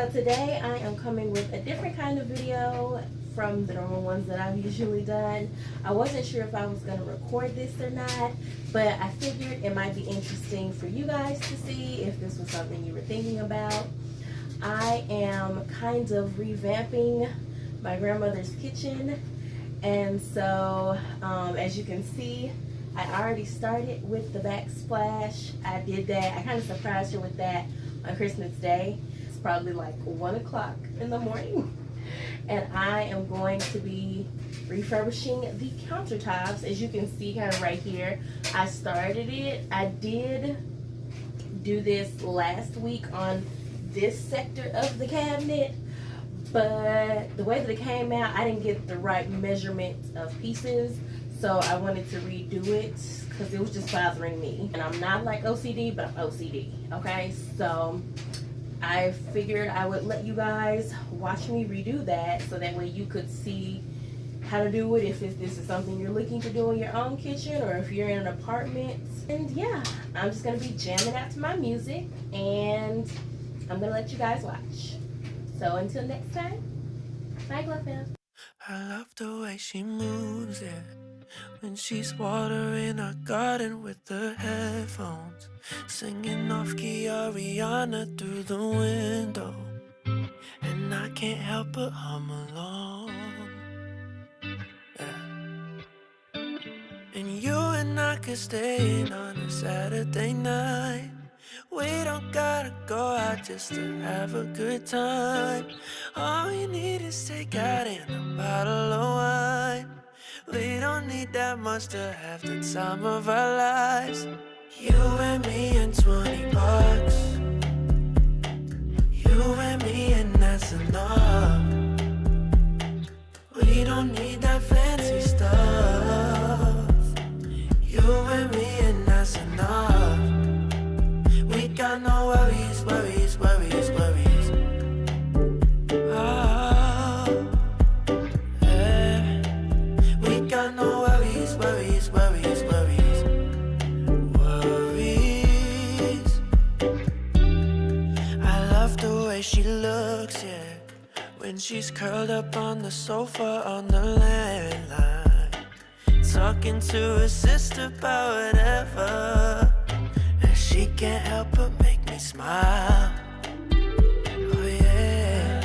So today I am coming with a different kind of video from the normal ones that I've usually done. I wasn't sure if I was going to record this or not, but I figured it might be interesting for you guys to see if this was something you were thinking about. I am kind of revamping my grandmother's kitchen, and so as you can see, I already started with the backsplash. I did that. I kind of surprised her with that on Christmas Day. It's probably like 1 o'clock in the morning. And I am going to be refurbishing the countertops. As you can see kind of right here, I started it. I did do this last week on this sector of the cabinet, but the way that it came out, I didn't get the right measurement of pieces. So I wanted to redo it because it was just bothering me. And I'm not like OCD, but I'm OCD, okay? So I figured I would let you guys watch me redo that so that way you could see how to do it if this is something you're looking to do in your own kitchen or if you're in an apartment. And yeah, I'm just gonna be jamming out to my music and I'm gonna let you guys watch. So until next time, bye, Glove fam. I love the way she moves, yeah. When she's watering our garden with her headphones, singing off key Ariana through the window, and I can't help but hum along, yeah. And you and I could stay in on a Saturday night. We don't gotta go out just to have a good time. All we need is takeout and a bottle of wine. We don't need that much to have the time of our lives. You and me and 20 bucks. You and me and that's enough. We don't need that fancy stuff. You and me and that's enough. We got no worries, worries, worries, worries. No worries, worries, worries, worries, worries. I love the way she looks, yeah, when she's curled up on the sofa on the landline, talking to her sister about whatever, and she can't help but make me smile. Oh yeah.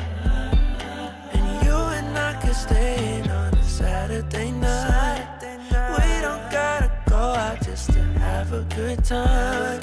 And you and I could stay in on a Saturday night. We don't gotta go out just to have a good time.